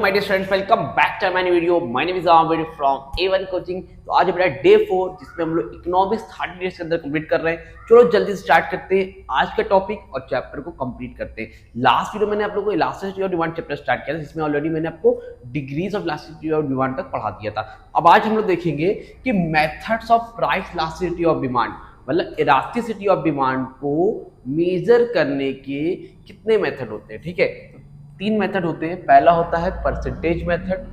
My dear students, welcome back to my video. My name is Aamir from A1 coaching. तो आज मेरा day 4 जिसमें हम लोग इकोनॉमिक्स 30 डेज के अंदर कंप्लीट कर रहे हैं। चलो जल्दी से स्टार्ट करते हैं आज का टॉपिक और चैप्टर को कंप्लीट करते हैं। लास्ट वीडियो मैंने आप लोगों को elasticity of demand chapter start किया था, जिसमें ऑलरेडी मैंने आपको degrees of elasticity of demand तक पढ़ा दिया था। अब आज हम लोग देखेंगे कि methods of price elasticity of demand, मतलब इलास्टिसिटी ऑफ डिमांड को मेजर करने के कितने मेथड होते हैं। ठीक है, तीन मेथड होते हैं। पहला होता है परसेंटेज मेथड,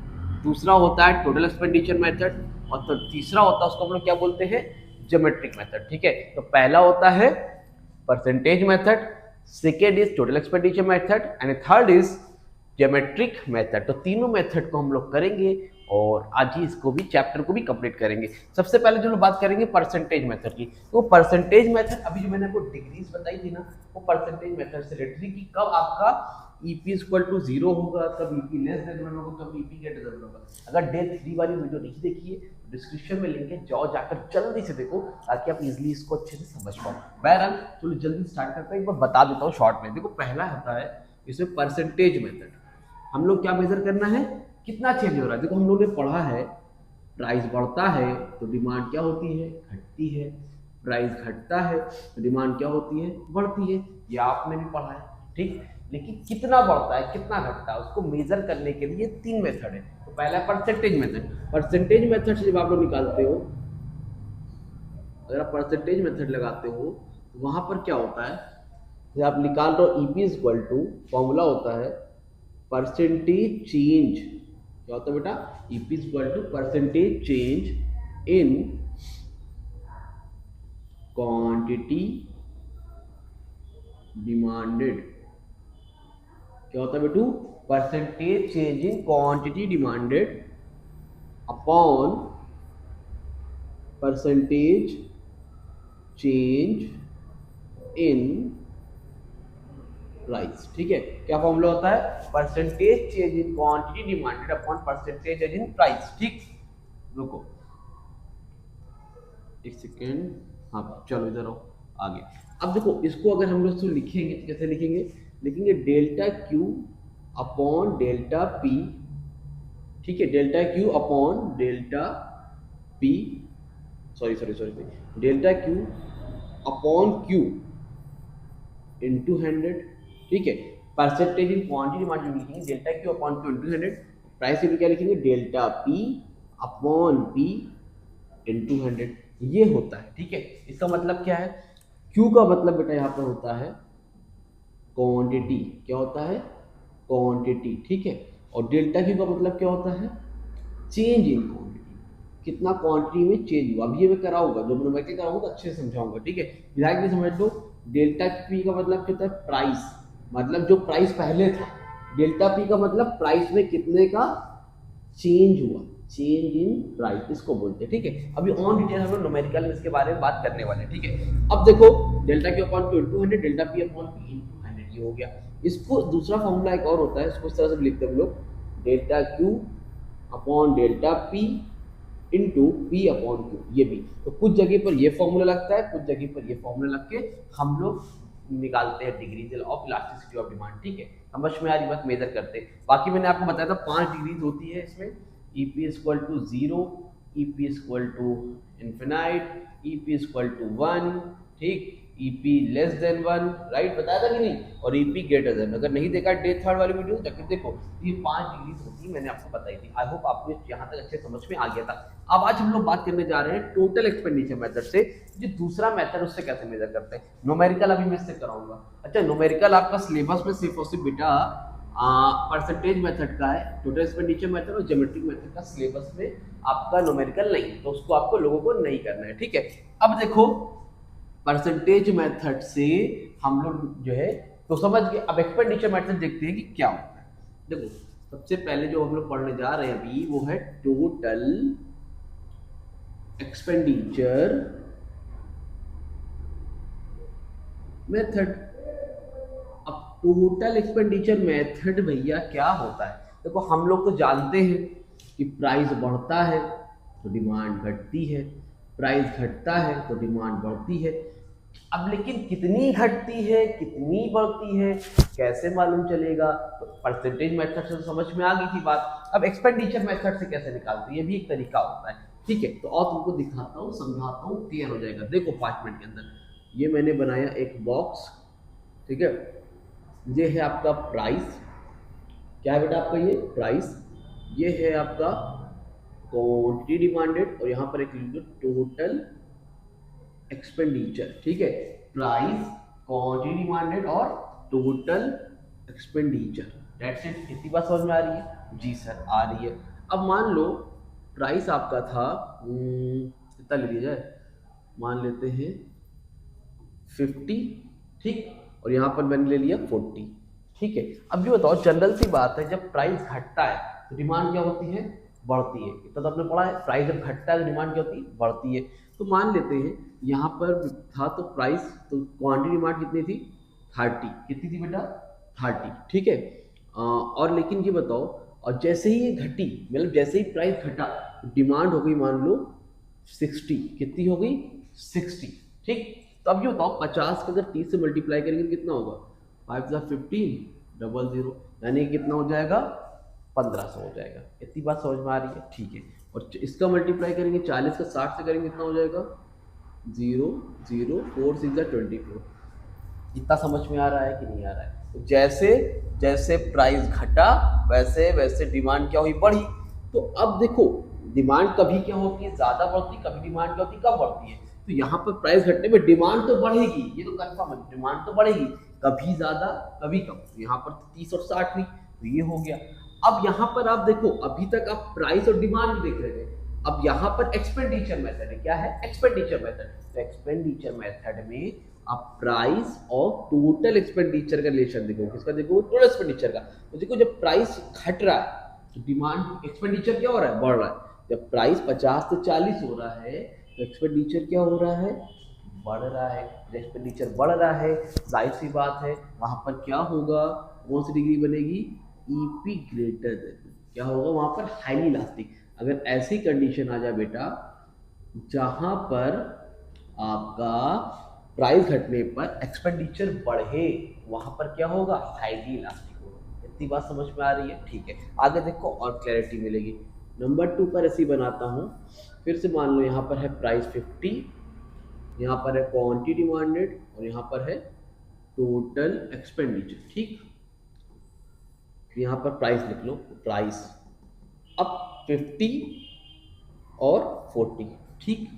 दूसरा होता है टोटल एक्सपेंडिचर मेथड और तो तीसरा होता है उसको हम लोग क्या बोलते हैं, ज्योमेट्रिक मेथड। ठीक है, तो पहला होता है percentage method, second is total expenditure method and third is geometric method. तो तीनों मेथड को हम लोग करेंगे और आज ही इसको भी चैप्टर को भी कंप्लीट करेंगे। सबसे पहले जो लोग बात करेंगे परसेंटेज मेथड की, तो परसेंटेज मेथड अभी जो मैंने आपको डिग्रीज बताई थी ना, वो परसेंटेज मेथड से रिलेटेड थी कि कब आपका ईपी इक्वल टू 0 होगा, कब ईपी लेस देन 1 होगा, कब ईपी ग्रेटर देन 1 होगा। अगर डे 3 वाली वीडियो नहीं देखी है डिस्क्रिप्शन में लिंक है, जाओ जाकर जल्दी से देखो ताकि आप इजीली इसको अच्छे से समझ पाओ। बहरहाल चलो जल्दी स्टार्ट करते हैं। एक बार बता देता हूँ शॉर्ट में। देखो पहला होता है इसमें परसेंटेज मेथड। हम लोग क्या मेजर करना है, कितना चेंज हो रहा है। देखो हम लोगों ने पढ़ा है प्राइस बढ़ता है तो डिमांड क्या होती है, घटती है। प्राइस घटता है तो डिमांड क्या होती है, बढ़ती है। ये आपने भी पढ़ा है, ठीक। लेकिन कितना बढ़ता है कितना घटता है उसको मेजर करने के लिए तीन मेथड है। तो पहला परसेंटेज मेथड। परसेंटेज मेथड से जब आप लोग निकालते हो, अगर आप परसेंटेज मेथड लगाते हो तो वहां पर क्या होता है, जब आप निकाल रहे हो ईपी इक्वल टू, फॉर्मूला होता है परसेंटेज चेंज। क्या होता है बेटा, EP equal to percentage change in quantity demanded. क्या होता है बेटू, percentage change in quantity demanded upon percentage change in price. ठीक है, क्या फॉर्मूला होता है, percentage change in quantity demanded upon percentage change in price. ठीक, रुको एक सेकेंड, हाँ चलो इधर आओ आगे। अब देखो इसको अगर हम लोग इसको लिखेंगे तो कैसे लिखेंगे, लिखेंगे delta Q upon delta P. ठीक है, delta Q upon delta P, sorry delta Q upon Q into 100। ठीक है, परसेंटेज इन क्वांटिटी डिमांड लिखेंगे delta Q upon Q into 100। Price में क्या लिखेंगे, delta P upon P into 100। ये होता है। ठीक है, इसका मतलब क्या है, क्यू का मतलब बेटा यहाँ पर होता है क्वांटिटी। क्या होता है, क्वांटिटी। ठीक है, और डेल्टा क्यू का मतलब क्या होता है, चेंज इन क्वांटिटी, कितना क्वांटिटी में चेंज हुआ। अभी ये मैं कराऊंगा, जो मैं कराऊंगा तो अच्छे से समझाऊंगा। ठीक है, ध्यान से समझ लो। डेल्टा पी का मतलब क्या होता है, प्राइस, मतलब जो प्राइस पहले था। डेल्टा पी का मतलब प्राइस में कितने का चेंज हुआ, चेंज इन प्राइस, इसको बोलते हैं। ठीक है, अभी ऑन डिटेल हम लोग न्यूमेरिकल में इसके बारे में बात करने वाले हैं। ठीक है, अब देखो delta Q upon Q into 100, delta P upon P into 100, ये हो गया। इसको दूसरा फॉर्मूला एक और होता है, इसको इस तरह से लिखते हैं हम लोग, delta Q upon delta P into P upon Q. ये भी तो कुछ जगह पर ये फॉर्मूला लगता है, कुछ जगह पर ये फॉर्मूला लग के हम लोग निकालते हैं degrees of elasticity of demand. ठीक है, समझ में आज बात मेजर करते हैं। बाकी मैंने आपको बताया था 5 डिग्रीज होती है इसमें, EP equal to 0, EP equal to infinite, EP equal to 1, ठीक, ईपी लेस देन 1, राइट, बताया था कि नहीं, और ईपी ग्रेटर देन। अगर नहीं देखा डे 3 वाली वीडियो जाकर देखो, ये 5 डिग्रीज होती है, मैंने आपको बताई थी। आई होप आपको यहाँ तक अच्छे समझ में आ गया था। अब आज हम लोग बात करने जा रहे हैं टोटल एक्सपेंडिचर मेथड से। जो दूसरा मेथड उससे कैसे मेजर करते हैं। न्यूमेरिकल अभी मैं इससे कराऊंगा। अच्छा, न्यूमेरिकल आपका सिलेबस में सिर्फ और सिर्फ बेटा परसेंटेज मेथड का है, टोटल एक्सपेंडिचर मेथड और ज्योमेट्रिक मेथड का सिलेबस में आपका न्यूमेरिकल नहीं, तो उसको आपको लोगों को नहीं करना है। ठीक है, अब देखो परसेंटेज मेथड से हम लोग जो है तो समझ गए। अब एक्सपेंडिचर मेथड देखते हैं कि क्या होता है। देखो सबसे पहले जो हम लोग पढ़ने जा रहे हैं अभी वो है टोटल एक्सपेंडिचर मेथड। अब टोटल एक्सपेंडिचर मेथड भैया क्या होता है, देखो हम लोग तो जानते हैं कि प्राइस बढ़ता है तो डिमांड घटती है, प्राइस घटता है तो डिमांड बढ़ती है। अब लेकिन कितनी घटती है कितनी बढ़ती है कैसे मालूम चलेगा? तो परसेंटेज मेथड से तो समझ में आ गई थी बात। अब एक्सपेंडिचर मेथड से कैसे निकालते हैं, ये भी एक तरीका होता है। ठीक है, तो और तुमको दिखाता हूँ, समझाता हूँ, क्लियर हो जाएगा। देखो 5 मिनट के अंदर ये मैंने बनाया एक बॉक्स। ठीक है, ये है आपका प्राइस। क्या है बेटा आपका? ये प्राइस। ये है आपका क्वांटिटी डिमांडेड, और यहाँ पर एक टोटल एक्सपेंडिचर। ठीक है, प्राइस, क्वांटिटी डिमांडेड और टोटल एक्सपेंडिचर। That's it. इतनी बात समझ में आ रही है? जी सर आ रही है। अब मान लो प्राइस आपका था कितना ले लिया जाए, मान लेते हैं 50। ठीक, और यहाँ पर मैंने ले लिया 40। ठीक है, अब ये बताओ, जनरल सी बात है, जब प्राइस घटता है तो डिमांड क्या होती है? बढ़ती है। इतना तो आपने पढ़ा है, प्राइस जब घटता है तो डिमांड क्या होती है? बढ़ती है। तो मान लेते हैं यहाँ पर था तो प्राइस, तो क्वांटिटी डिमांड कितनी थी? 30। कितनी थी बेटा? 30। ठीक है, और लेकिन ये बताओ, और जैसे ही ये घटी, मतलब जैसे ही प्राइस घटा, डिमांड हो गई मान लो 60। कितनी हो गई? 60। ठीक, तो अब ये बताओ 50 को अगर 30 से मल्टीप्लाई करेंगे तो कितना होगा? 5 15 यानी कितना हो जाएगा? 1500 हो जाएगा। इतनी बात समझ में आ रही है? ठीक है, और इसका मल्टीप्लाई करेंगे 40 का 60 से करेंगे कितना हो जाएगा? 0 0 4 6 24। इतना समझ में आ रहा है कि नहीं आ रहा है? तो जैसे जैसे प्राइस घटा वैसे वैसे डिमांड क्या हुई? बढ़ी। तो अब देखो, डिमांड कभी क्या होती है? ज्यादा बढ़ती, कभी डिमांड क्या होती है? कम बढ़ती है। तो यहाँ पर प्राइस घटने में डिमांड तो बढ़ेगी, ये तो कंफर्म है, डिमांड तो बढ़ेगी, कभी ज्यादा कभी कम। तो यहाँ पर 30 और 60 हुई, तो ये हो गया। अब यहाँ पर आप देखो, अभी तक आप प्राइस और डिमांड देख रहे थे, अब यहाँ पर एक्सपेंडिचर मेथड है। क्या है? Expenditure method. तो एक्सपेंडिचर मेथड में आप प्राइस और टोटल एक्सपेंडिचर का रिलेशन देखो। किसका देखो? टोटल एक्सपेंडिचर का। तो देखो, जब प्राइस घट रहा है तो डिमांड, एक्सपेंडिचर क्या हो रहा है? बढ़ रहा है। जब प्राइस 50 से 40 हो रहा है तो एक्सपेंडिचर क्या हो रहा है? बढ़ रहा है। एक्सपेंडिचर बढ़ रहा है, जाहिर सी बात है वहां पर क्या होगा? कौन सी डिग्री बनेगी? EP greater then. क्या होगा वहां पर? Highly elastic. अगर ऐसी कंडीशन आ जाए बेटा जहां पर आपका प्राइस घटने पर एक्सपेंडिचर बढ़े, वहां पर क्या होगा? हाईली इलास्टिक होगा। इतनी बात समझ में आ रही है? ठीक है, आगे देखो और क्लैरिटी मिलेगी। नंबर 2 पर ऐसे बनाता हूं। फिर से मान लो यहाँ पर है प्राइस 50, यहाँ पर है क्वांटिटी डिमांडेड, और यहाँ पर है टोटल एक्सपेंडिचर। ठीक, यहाँ पर प्राइस लिख लो, प्राइस। अब 50 और 40। ठीक,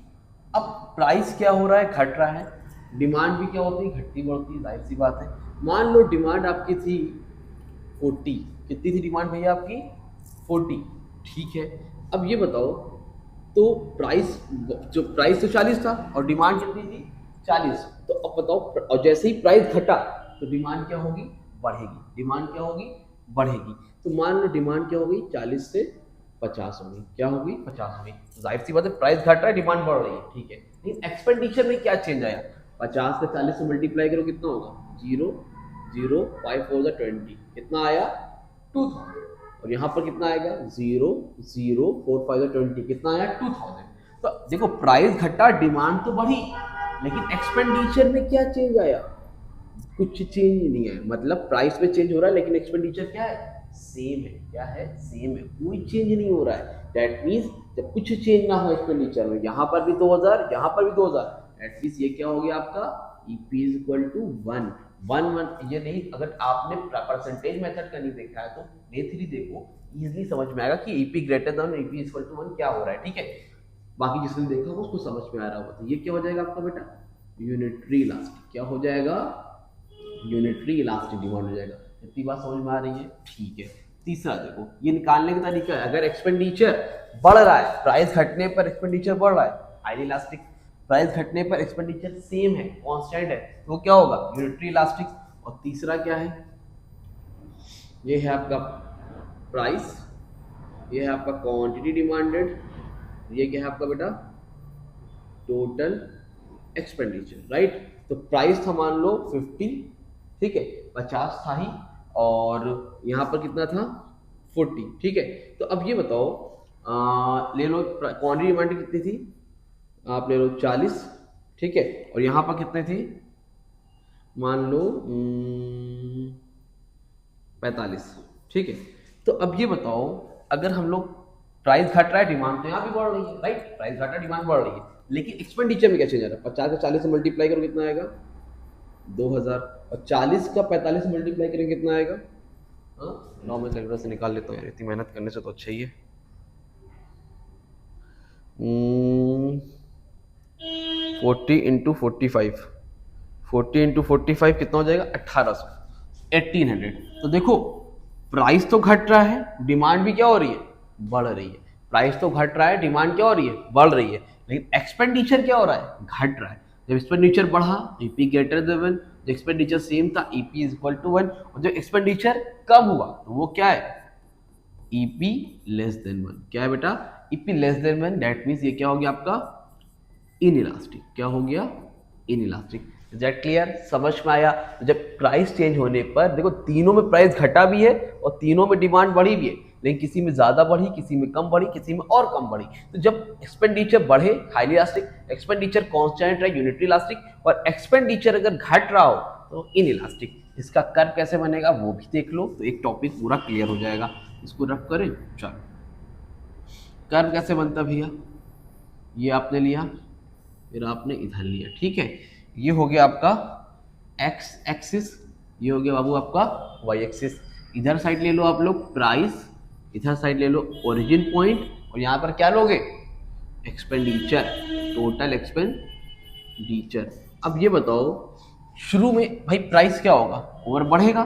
अब प्राइस क्या हो रहा है? घट रहा है। डिमांड भी क्या होती है? घटती बढ़ती, जाहिर सी बात है। मान लो डिमांड आपकी थी 40। कितनी थी डिमांड भैया आपकी? 40। ठीक है, अब ये बताओ, तो प्राइस, जो प्राइस तो 40 था और डिमांड कितनी थी? 40। तो अब बताओ, और जैसे ही प्राइस घटा तो डिमांड क्या होगी? बढ़ेगी। डिमांड क्या होगी? बढ़ेगी। तो मान लो डिमांड क्या होगी? 40 से 50 होगी। क्या होगी? 50 होगी। तो जाहिर सी बात है प्राइस घट रहा है, डिमांड बढ़ रही है। ठीक है, लेकिन एक्सपेंडिचर में क्या चेंज आया? 50 का 40 से मल्टीप्लाई करो कितना होगा? 0 0 5 4 20। कितना आया? 2000। और यहाँ पर कितना आएगा? 0 0 4 5 20। कितना आया? 2000। तो देखो, प्राइस घटा, डिमांड तो बढ़ी, लेकिन एक्सपेंडिचर में क्या चेंज आया? कुछ चेंज नहीं है। मतलब प्राइस में चेंज हो रहा है लेकिन एक्सपेंडिचर क्या है? सेम है। क्या है? सेम है, कोई चेंज नहीं हो रहा है। दैट मीन्स जब कुछ चेंज ना हो एक्सपेंडिचर में, यहाँ पर भी 2000, यहाँ पर भी 2000, दैट मीन्स ये क्या हो गया आपका? EP is equal to 1 1 1। ये नहीं, अगर आपने परसेंटेज मेथड का नहीं देखा है तो D3 देखो, इजीली समझ में आएगा कि EP greater than EP equal to 1 क्या हो रहा है। ठीक है, बाकी जिसने देखा होगा उसको समझ में आ रहा होगा। तो ये क्या हो जाएगा आपका बेटा? Unitary elastic. क्या हो जाएगा? यूनिटरी इलास्टिक डिमांड हो जाएगा। इतनी बात समझ में आ रही है? ठीक है, तीसरा देखो, ये निकालने का तरीका है। अगर एक्सपेंडिचर बढ़ रहा है, प्राइस घटने पर एक्सपेंडिचर बढ़ रहा है, हाईली इलास्टिक। प्राइस घटने पर एक्सपेंडिचर सेम है, कांस्टेंट है, तो क्या होगा? Unitary elastic. और तीसरा क्या है? ये है आपका प्राइस, ये है आपका क्वांटिटी डिमांडेड, ये क्या है आपका बेटा? Total expenditure. राइट, तो प्राइस था मान लो 50। ठीक है, 50 था ही, और यहाँ पर कितना था? 40। ठीक है, तो अब ये बताओ, ले लो क्वांटिटी डिमांड कितनी थी? आप ले लो 40। ठीक है, और यहाँ पर कितने थे, मान लो 45। ठीक है, तो अब ये बताओ, अगर हम लोग प्राइस घट रहा है, डिमांड तो यहाँ भी बढ़ रही है, राइट, प्राइस घट रहा है, डिमांड बढ़ रही है, लेकिन एक्सपेंडिचर में क्या चेंज आ रहा है, 50 का 40 से मल्टीप्लाई करो कितना आएगा, 2000, और 40 का 45 से मल्टीप्लाई करेंगे कितना आएगा, हाँ, 9 में कैलकुलेटर से निकाल लेता हूँ यार, इतनी मेहनत करने से तो अच्छा ही है। 40 इंटू 45, 40 इंटू 45 कितना हो जाएगा, 1800, 1800। तो देखो प्राइस तो घट रहा है, डिमांड भी क्या हो रही है, बढ़ रही है। प्राइस तो घट रहा है, डिमांड क्या हो रही है, बढ़ रही है, लेकिन एक्सपेंडिचर क्या हो रहा है, घट रहा है। जब एक्सपेंडिचर बढ़ा, ईपी ग्रेटर देन 1, जो एक्सपेंडिचर सेम था ईपी इज इक्वल टू 1, और जो एक्सपेंडिचर कम हुआ तो वो क्या है, ईपी लेस देन 1। क्या है बेटा, EP less than 1, that means ये क्या हो गया आपका, इनइलास्टिक। क्या हो गया, इनइलास्टिक। इज दैट क्लियर, समझ में आया। तो जब प्राइस चेंज होने पर देखो तीनों में प्राइस घटा भी है और तीनों में डिमांड बढ़ी भी है, लेकिन किसी में ज्यादा बढ़ी, किसी में कम बढ़ी, किसी में और कम बढ़ी। तो जब एक्सपेंडिचर बढ़े हाईली इलास्टिक, एक्सपेंडिचर कांस्टेंट रहे यूनिटरी इलास्टिक, और एक्सपेंडिचर अगर घट रहा हो तो इनइलास्टिक। इसका कर्व कैसे बनेगा वो भी देख लो, तो एक टॉपिक पूरा क्लियर हो जाएगा। इसको रफ करें, चलो कर्व कैसे बनता भैया, ये आपने लिया, फिर आपने इधर लिया, ठीक है, ये हो गया आपका एक्स एक्सिस, ये हो गया बाबू आपका वाई एक्सिस। इधर साइड ले लो आप लोग प्राइस, इधर साइड ले लो ओरिजिन पॉइंट, और यहाँ पर क्या लोगे, एक्सपेंडिचर, टोटल एक्सपेंडिचर। अब ये बताओ शुरू में भाई प्राइस क्या होगा, और बढ़ेगा,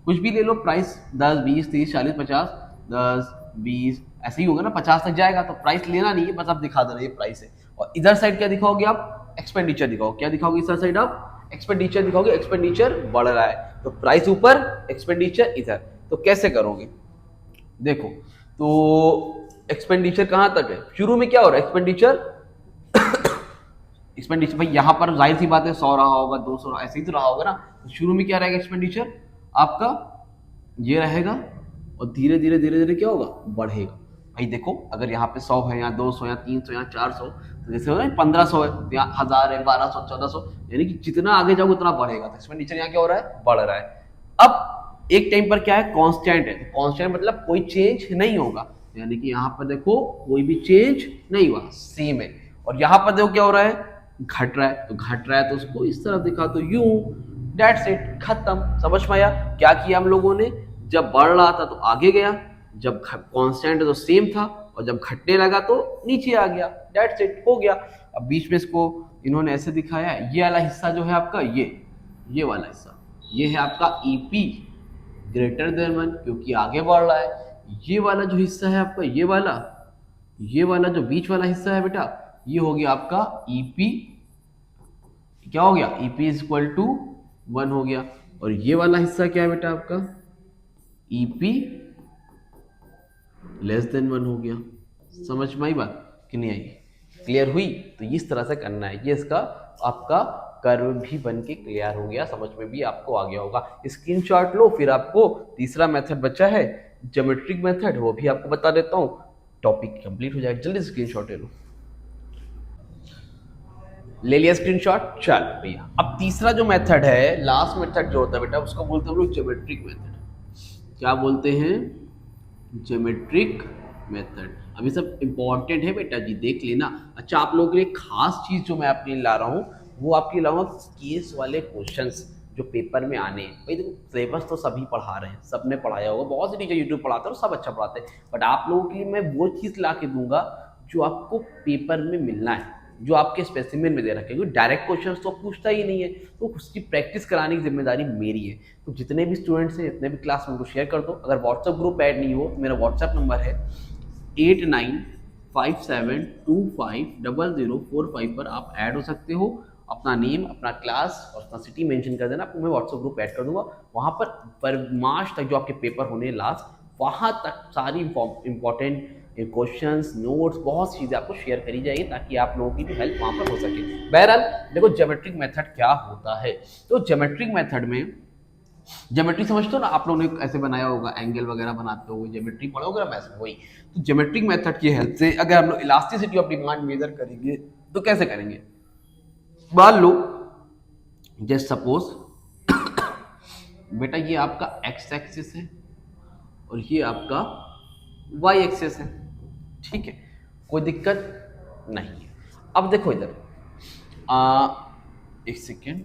कुछ भी ले लो प्राइस 10 20 30 40 50, 10 20 ऐसे ही होगा ना, 50 तक जाएगा, तो प्राइस लेना नहीं है, बस आप दिखा देना ये प्राइस है। और इधर साइड क्या दिखाओगे आप, एक्सपेंडिचर दिखाओगे। क्या दिखाओगे इधर साइड आप, एक्सपेंडिचर दिखाओगे, एक्सपेंडिचर बढ़ रहा है तो प्राइस ऊपर, एक्सपेंडिचर इधर। तो कैसे करोगे, देखो, तो एक्सपेंडिचर कहां तक है, शुरू में क्या हो रहा है, एक्सपेंडिचर एक्सपेंडिचर भाई यहाँ पर जाहिर सी बात है 100 रहा होगा, 200 ऐसे ही तो रहा होगा ना। तो शुरू में क्या रहेगा, एक्सपेंडिचर आपका ये रहेगा, और धीरे धीरे धीरे धीरे क्या होगा, बढ़ेगा। भाई देखो अगर यहाँ पे 100 है, यहाँ 200, यहाँ 300, यहाँ 400, तो जैसे हो ना 1500 है, तो यहाँ 1000 है, 1200, 1400, यानी कि जितना आगे जाओगे उतना बढ़ेगा। तो एक्सपेंडिचर यहाँ क्या हो रहा है, बढ़ रहा है। अब एक टाइम पर क्या है, कांस्टेंट है, तो कांस्टेंट मतलब कोई चेंज नहीं होगा, यानी कि यहाँ पर देखो कोई भी चेंज नहीं हुआ, सेम है। और यहाँ पर देखो क्या हो रहा है, घट रहा है, तो घट रहा है तो उसको इस तरफ दिखा, तो यूं, दैट्स इट, खत्म। समझ में आया क्या किया हम लोगों ने, जब बढ़ रहा था तो आगे गया, जब कांस्टेंट तो सेम था, और जब घटने लगा तो नीचे आ गया, दैट्स इट, हो गया। अब बीच में इसको इन्होंने ऐसे दिखाया है, ये वाला हिस्सा जो है आपका, ये वाला हिस्सा, ये है आपका ईपी ग्रेटर देन 1, क्योंकि आगे बढ़ रहा है। ये वाला जो हिस्सा है आपका, ये वाला जो बीच वाला हिस्सा है बेटा, ये हो गया आपका ईपी, क्या हो गया, ईपी इज इक्वल टू 1 हो गया। और ये वाला हिस्सा क्या है बेटा आपका, ईपी लेस देन 1 हो गया। समझ में आई बात कि नहीं आई, क्लियर हुई। तो इस तरह से करना है, ये इसका आपका कर्व भी बन के क्लियर हो गया, समझ में भी आपको आ गया होगा। स्क्रीनशॉट लो, फिर आपको तीसरा मेथड बचा है ज्योमेट्रिक मेथड, वो भी आपको बता देता हूँ, टॉपिक कंप्लीट हो जाएगा। जल्दी स्क्रीनशॉट ले लो, ले लिया स्क्रीनशॉट, चल भैया। अब तीसरा जो मेथड है, लास्ट मेथड जो होता है बेटा, उसको बोलते हैं हम लोग ज्योमेट्रिक मेथड। क्या बोलते हैं, ज्योमेट्रिक मेथड। अभी सब इंपॉर्टेंट है बेटा जी, देख लेना। अच्छा, आप लोगों के लिए खास चीज जो मैं आपके लिए ला रहा हूँ, वो आपके लाऊंगा केस वाले क्वेश्चंस जो पेपर में आने हैं। भाई देखो सिलेबस तो सभी पढ़ा रहे हैं, सबने पढ़ाया होगा, बहुत से टीचर यूट्यूब पढ़ाते हैं और सब अच्छा पढ़ाते हैं, बट आप लोगों के लिए मैं वो चीज़ ला के दूंगा जो आपको पेपर में मिलना है, जो आपके स्पेसिमेन में दे रखे हैं। क्योंकि डायरेक्ट क्वेश्चंस तो पूछता ही नहीं है, तो उसकी प्रैक्टिस कराने की जिम्मेदारी मेरी है। तो जितने भी स्टूडेंट्स हैं, जितने भी क्लास में, उनको शेयर कर दो। अगर व्हाट्सएप ग्रुप ऐड नहीं हो तो मेरा व्हाट्सएप नंबर है 8957250045 पर आप ऐड हो सकते हो। अपना नेम, अपना क्लास और अपना सिटी मेंशन कर देना, आपको मैं व्हाट्सएप ग्रुप ऐड कर दूंगा। वहाँ पर मार्च तक जो आपके पेपर होने लास्ट, वहाँ तक सारी इंपॉर्टेंट क्वेश्चंस, नोट्स, बहुत सी चीज़ें आपको शेयर करी जाएगी, ताकि आप लोगों की भी हेल्प वहाँ पर हो सके। बहरहाल देखो ज्योमेट्रिक मेथड क्या होता है। तो ज्योमेट्रिक मेथड में, ज्योमेट्री समझते हो ना आप लोगों ने, ऐसे बनाया होगा, एंगल वगैरह बनाते हो, ज्योमेट्री पढ़ोगे ना मैथ्स में, वही। तो ज्योमेट्रिक मेथड की हेल्प से अगर हम लोग इलास्टिसिटी ऑफ डिमांड मेजर करेंगे तो कैसे करेंगे, मान लो जस्ट सपोज बेटा ये आपका एक्स एक्सिस है और ये आपका वाई एक्सिस है, ठीक है, कोई दिक्कत नहीं है। अब देखो इधर एक सेकेंड,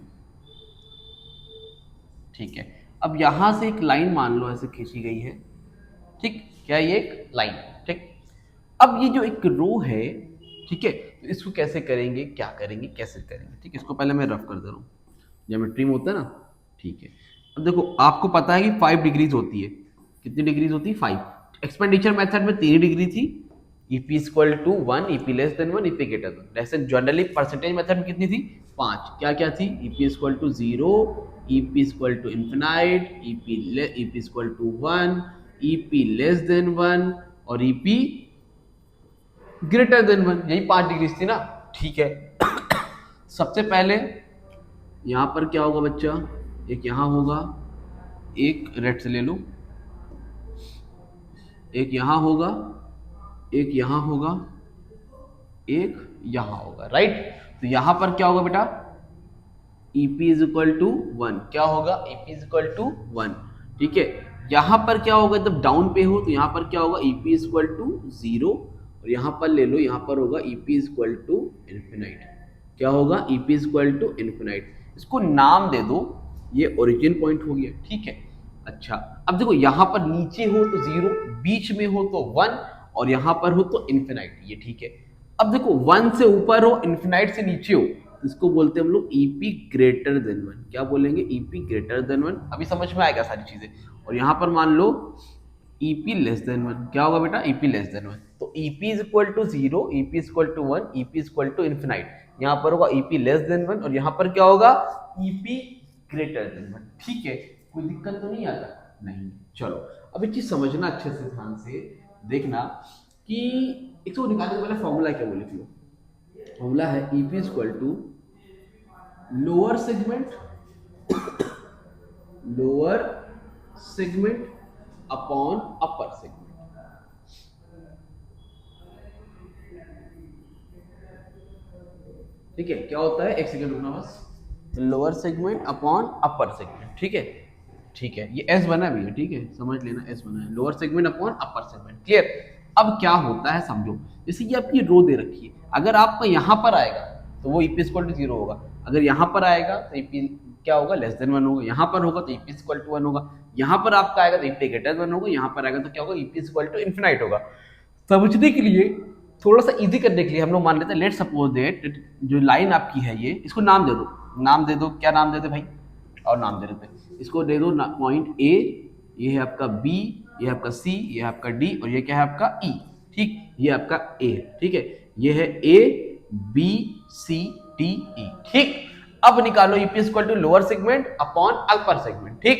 ठीक है, अब यहां से एक लाइन मान लो ऐसे खींची गई है, ठीक, क्या ये एक लाइन, ठीक। अब ये जो एक रो है, ठीक है, तो इसको कैसे करेंगे, क्या करेंगे, कैसे करेंगे, ठीक, इसको पहले मैं रफ कर दे रहा हूँ, ज्योमेट्री में होता है ना, ठीक है। अब देखो आपको पता है कि 5 डिग्रीज होती है, कितनी डिग्रीज होती है, 5। एक्सपेंडिचर मेथड में 3 डिग्री थी, EP equal to 1, EP less than 1, EP greater than. वैसे जनरली परसेंटेज मेथड में कितनी थी, 5। क्या क्या थी, EP equal to 0, EP equal to infinite, EP equal to 1, EP less than 1 और ईपी ग्रेटर देन 1, यही 5 डिग्री थी ना, ठीक है। सबसे पहले यहां पर क्या होगा बच्चा, एक यहां होगा, एक रेड से ले लो, एक यहां होगा, एक यहां होगा, एक यहां होगा, राइट। तो यहां पर क्या होगा बेटा, ईपी इज इक्वल टू 1, क्या होगा, ईपी इज इक्वल टू 1, ठीक है। यहां पर क्या होगा, जब डाउन पे हो तो यहां पर क्या होगा, ईपी इज इक्वल टू 0 और यहां पर ले लो, यहां पर होगा EP is equal to infinite, क्या होगा, EP is equal to infinite. इसको नाम दे दो, ये ओरिजिन पॉइंट हो गया, ठीक है। अच्छा अब देखो यहां पर नीचे हो तो 0, बीच में हो तो 1 और यहां पर हो तो इन्फिनाइट, ये ठीक है। अब देखो 1 से ऊपर हो, इन्फिनाइट से नीचे हो, इसको बोलते हैं हम लोग ईपी ग्रेटर देन 1, क्या बोलेंगे, ईपी ग्रेटर देन 1। अभी समझ में आएगा सारी चीजें। और यहां पर मान लो ईपी लेस देन 1, क्या होगा बेटा, ईपी लेस देन 1। तो EP is equal to 0, EP is equal to 1, EP is equal to infinite. यहां पर होगा ईपी लेस देन 1 और यहां पर क्या होगा, ईपी ग्रेटर देन 1, ठीक है। कोई दिक्कत तो नहीं आता, नहीं। चलो अब एक चीज समझना अच्छे से, ध्यान से देखना कि एक तो निकालने से पहले फॉर्मूला क्या बोले थे, फॉर्मूला है EP is equal to lower segment, lower segment upon upper segment, ठीक है। क्या होता है, एक सेकंड रुकना बस, lower segment upon upper segment, ठीक है, ठीक है, ये एस बना भी है, ठीक है, समझ लेना एस बना है, lower segment upon upper segment, clear. अब क्या होता है समझो, जैसे कि आपकी रो दे रखी है, अगर आपका यहां पर आएगा तो वो ईपी इक्वल टू 0 होगा, अगर यहां पर आएगा तो ईपी क्या होगा, लेस देन 1 होगा, यहां पर होगा तो ईपी इक्वल टू 1 होगा, यहां पर आपका आएगा तो ईपी ग्रेटर देन 1 होगा, यहां पर आएगा तो क्या होगा, ईपी इक्वल टू इन्फिनाइट होगा। समझने के लिए, थोड़ा सा इजी करने के लिए हम लोग मान लेते हैं, लेट सपोज दैट जो लाइन आपकी है ये, इसको नाम दे दो, नाम दे दो, क्या नाम देते भाई, और नाम दे देते हैं, इसको दे दो पॉइंट ए, ये है आपका बी, ये है आपका सी, ये है आपका डी और ये क्या है आपका ई, ठीक, ये आपका ए, ठीक है, ये है A B C D E, ठीक। अब निकालो EP equal to lower segment upon upper segment, ठीक।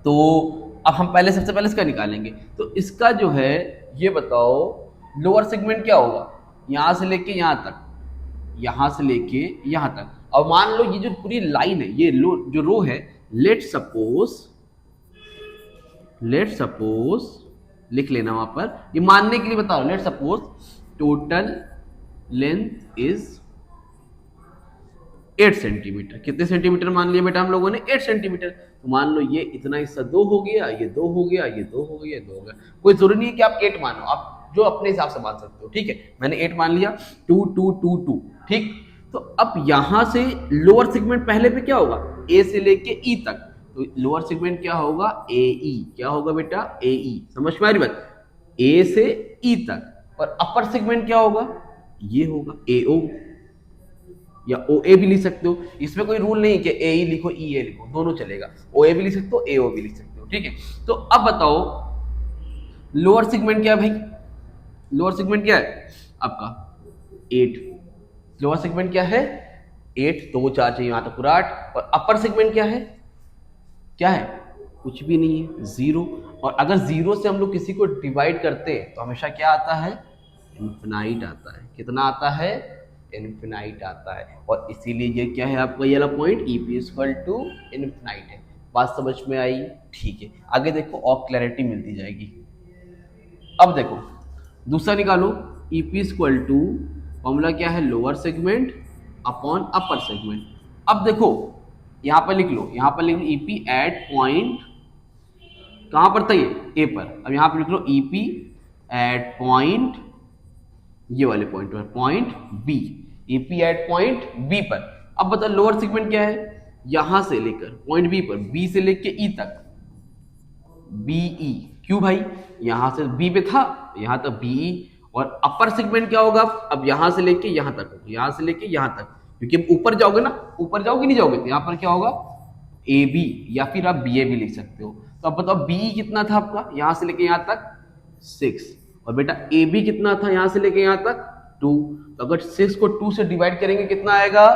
तो अब हम पहले सबसे पहले इसका निकालेंगे, तो इसका जो है ये बताओ लोअर सेगमेंट क्या होगा, यहां से लेके यहां तक, यहां से लेके यहां तक। और मान लो ये जो पूरी लाइन है, ये जो रो है, लेट सपोज लिख लेना वहां पर, ये मानने के लिए बताओ, let suppose total length is 8 centimetre. कितने सेंटीमीटर मान लिया बेटा हम लोगों ने, 8 सेंटीमीटर। तो मान लो ये इतना हिस्सा 2 हो गया, ये 2 हो गया, ये 2 हो गया, 2 हो गया। कोई जरूरी नहीं है कि आप 8 मानो, आप जो अपने हिसाब से मान सकते हो, ठीक है। मैंने 8 मान लिया, 2 2 2 2, ठीक। तो अब यहां से लोअर सेगमेंट पहले पे क्या होगा, ए से लेके ई तक, तो लोअर सेगमेंट क्या होगा, ए ई, क्या होगा बेटा, ए ई, समझ में आ रही बात, ए से ई तक। और अपर सेगमेंट क्या होगा, ये होगा ए ओ, या ओ ए भी लिख सकते हो, इसमें कोई रूल नहीं है कि ए ई लिखो ई ए लिखो, दोनों चलेगा, ओ ए भी लिख सकते हो, ए ओ भी लिख सकते हो, ठीक है। तो अब बताओ लोअर सेगमेंट क्या है भाई, लोअर सेगमेंट क्या है आपका 8, लोअर सेगमेंट क्या है 8, तो वो 4 चाहिए, यहां तो पूरा 8। और अपर सेगमेंट क्या है, क्या है, कुछ भी नहीं है, 0। और अगर 0 से हम लोग किसी को डिवाइड करते हैं तो हमेशा क्या आता है, इन्फिनाइट आता है। कितना आता है, इन्फिनाइट आता है। और इसीलिए ये क्या है आपका ये वाला point, EP equal to infinite है। बात समझ में आई, ठीक है। आगे देखो और क्लैरिटी मिलती जाएगी। अब देखो दूसरा निकालो, ईपी इक्वल टू, फॉर्मूला क्या है, lower segment upon upper segment. अब देखो यहाँ पर लिख लो, यहाँ पर लिख लो ईपी एट पॉइंट, कहाँ पर था ये, ए पर। अब यहाँ पर लिख लो ईपी एट पॉइंट, ये वाले पॉइंट पर, point B, EP at point B पर। अब बता लोअर सेगमेंट क्या है, यहां से लेकर पॉइंट बी पर, बी से लेकर ई तक, बीई। क्यों भाई, यहां से बी पे था, यहां तक बीई। और अपर सेगमेंट क्या होगा, अब यहां से लेके यहां तक होगा, यहां से लेके यहां तक, क्योंकि अब ऊपर जाओगे ना, ऊपर जाओगे नहीं जाओगे, तो यहां पर क्या होगा, ए बी, या फिर आप बी ए भी लिख सकते हो। तो अब बताओ बीई कितना था आपका, यहां से लेके यहां तक 6, और बेटा ए बी कितना था यहां से लेके यहां तक 2। तो अगर 6 को 2 से डिवाइड करेंगे कितना आएगा,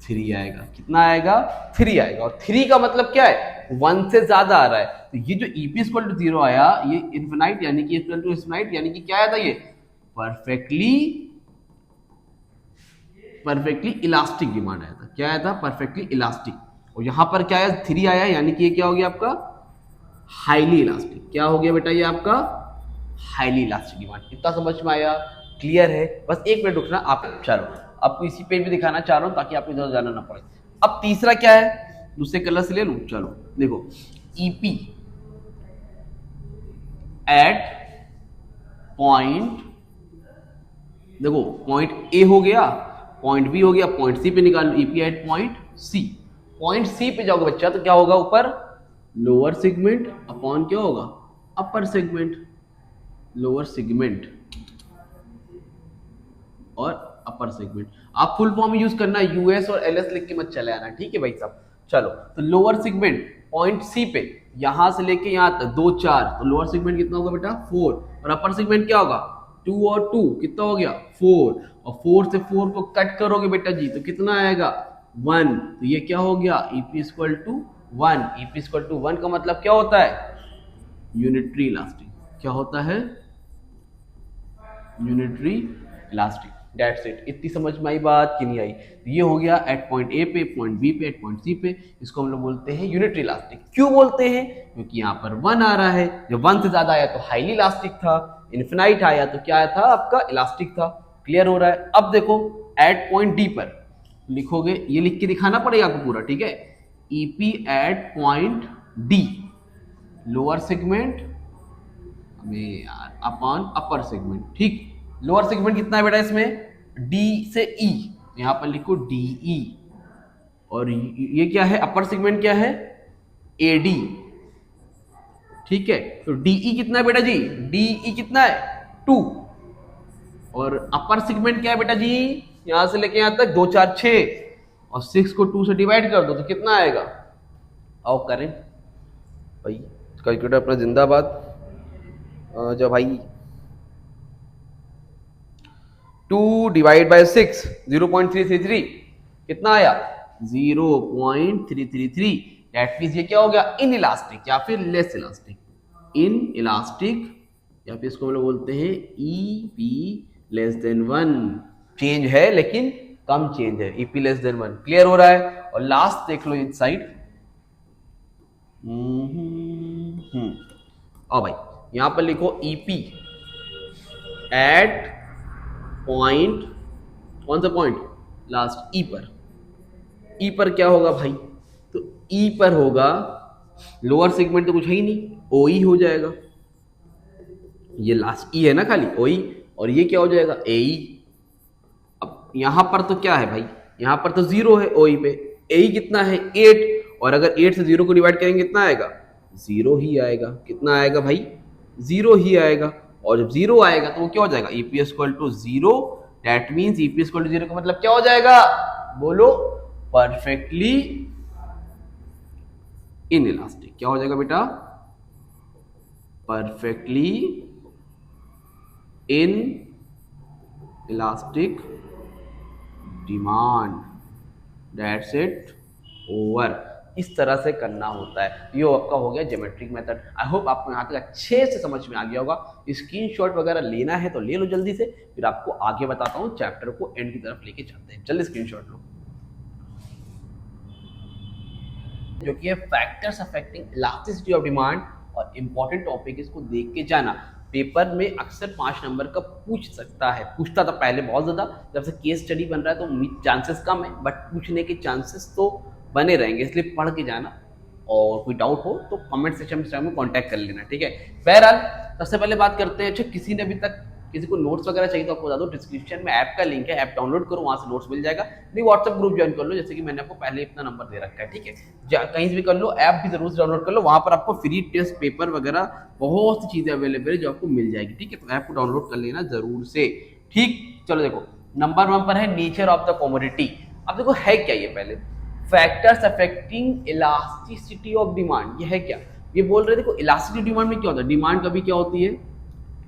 3 आएगा। कितना आएगा, 3 आएगा। और 3 का मतलब क्या है, 1 से ज्यादा आ रहा है। तो ये जो ईपी इक्वल टू 0 आया, ये इन्फिनाइट यानी कि इक्वल टू इन्फिनाइट, यानी कि क्या आया था, ये परफेक्टली इलास्टिक डिमांड आया था। क्या आया था, परफेक्टली इलास्टिक। और यहां पर क्या आया, 3 आया, यानी कि ये क्या हो गया आपका, हाईली इलास्टिक। क्या हो गया बेटा, ये आपका हाईली इलास्टिक डिमांड। इतना समझ में आया, क्लियर है। बस एक मिनट रुकना आप, चलो आपको इसी पेज पे दिखाना चाह रहा हूं ताकि आपको इधर जाना ना पड़े। अब तीसरा क्या है, दूसरे कलर से ले लूं, चलो देखो ईपी एट पॉइंट, देखो पॉइंट ए हो गया, पॉइंट बी हो गया, पॉइंट सी पे निकाल लो, EP at point C. Point C पे जाओगे बच्चा तो क्या होगा, ऊपर लोअर सेगमेंट अपॉन क्या होगा, अपर सेगमेंट, लोअर सेगमेंट और अपर सेगमेंट। आप फुल फॉर्म यूज करना, यूएस और एलएस लिख के मत चले आना, ठीक है भाई साहब। चलो तो लोअर सेगमेंट पॉइंट सी पे, यहां से लेके यहां तक 2 4, तो लोअर सेगमेंट कितना होगा बेटा 4, और अपर सेगमेंट क्या होगा 2 और 2 कितना हो गया 4, और 4 से 4 को कट करोगे बेटा जी तो कितना आएगा 1। तो ये क्या हो गया, EP equal to 1। EP equal to 1 का मतलब क्या होता है, यूनिटरी इलास्टिक। क्या होता है, यूनिटरी इलास्टिक। That's it. इतनी समझ में आई बात कि नहीं आई। तो ये हो गया एट पॉइंट ए पे, पॉइंट बी पे, एट पॉइंट सी पे। इसको हम लोग बोलते हैं यूनिटरी इलास्टिक। क्यों बोलते हैं, क्योंकि यहाँ पर 1 आ रहा है, जब 1 से ज्यादा आया तो हाईली इलास्टिक था, इन्फिनाइट आया तो क्या था आपका, इलास्टिक था। क्लियर हो रहा है। अब देखो एट पॉइंट डी पर लिखोगे, ये लिख के दिखाना पड़ेगा आपको पूरा, ठीक है। EP at point D, lower segment upon upper segment, ठीक। लोअर सेगमेंट कितना है बेटा इसमें, डी से ई, यहां पर लिखो डीई। और ये क्या है, अपर सेगमेंट क्या है, एडी, ठीक है। तो डीई कितना है बेटा जी, डीई कितना है 2, और अपर सेगमेंट क्या है बेटा जी, यहां से लेके यहां तक 2 4 6, और 6 को 2 से डिवाइड कर दो तो कितना आएगा, आओ करें भाई, कैलकुलेटर अपना जिंदाबाद। जो भाई 2 डिवाइड बाय 6 0.333 कितना आया 0.333। दैट मींस ये क्या हो गया, इन इलास्टिक या फिर लेस इलास्टिक, इन इलास्टिक, या फिर इसको हम लोग बोलते हैं E P less than 1। Change है लेकिन कम चेंज है, E P less than 1। Clear हो रहा है। और लास्ट देख लो इस साइड, और भाई यहां पर लिखो ईपी एट पॉइंट, कौन सा पॉइंट, लास्ट ई पर। ई पर क्या होगा भाई, तो ई पर होगा लोअर सेगमेंट तो कुछ है ही नहीं, ओ ई हो जाएगा। ये लास्ट ई है ना खाली, ओ ई, और ये क्या हो जाएगा ए ई। अब यहां पर तो क्या है भाई, यहां पर तो 0 है ओ ई पे, ए ई कितना है 8, और अगर 8 से 0 को डिवाइड करेंगे कितना आएगा 0 ही आएगा। कितना आएगा भाई 0 ही आएगा। और जब 0 आएगा तो वो क्या हो जाएगा, EPS equal to 0। That means EPS equal to 0 का मतलब क्या हो जाएगा, बोलो, परफेक्टली इन इलास्टिक। क्या हो जाएगा बेटा, perfectly in elastic demand. That's it, over. इस तरह से करना होता है। ये आपका हो गया ज्योमेट्रिक मेथड। आई होप आपको यहाँ तक अच्छे से समझ में आ गया होगा। स्क्रीनशॉट वगैरह लेना है तो ले लो जल्दी से, फिर आपको आगे बताता हूँ, चैप्टर को एंड की तरफ लेके चलते हैं। जल्दी स्क्रीनशॉट लो, जो कि है factors affecting elasticity of demand, और इंपॉर्टेंट टॉपिक इसको देख के जाना। पेपर में अक्सर 5 नंबर का पूछ सकता है, पूछता था पहले बहुत ज़्यादा, जब से केस स्टडी बन रहा है तो चांसेस कम है, बट पूछने के चांसेस तो बने रहेंगे, इसलिए पढ़ के जाना। और कोई डाउट हो तो कमेंट सेक्शन में कांटेक्ट कर लेना, ठीक है। बहरहाल सबसे पहले बात करते हैं, अच्छा किसी ने अभी तक किसी को नोट्स वगैरह चाहिए तो आपको बता दो, डिस्क्रिप्शन में ऐप का लिंक है, ऐप डाउनलोड करो, वहां से नोट्स मिल जाएगा। नहीं व्हाट्सएप ग्रुप ज्वाइन कर लो, जैसे कि मैंने आपको पहले ही अपना नंबर दे रखा है, ठीक है। कहीं से भी कर लो, ऐप भी जरूर से डाउनलोड कर लो, वहां पर आपको फ्री टेस्ट पेपर वगैरह बहुत सी चीजें अवेलेबल है जो आपको मिल जाएगी, ठीक है। तो ऐप को डाउनलोड कर लेना जरूर से, ठीक। चलो देखो, नंबर 1 पर है नेचर ऑफ द कमोडिटी। अब देखो है क्या ये, पहले factors affecting elasticity of demand, ये है क्या, ये बोल रहे देखो इलास्टिसिटी डिमांड में क्या होता है, डिमांड कभी क्या होती है,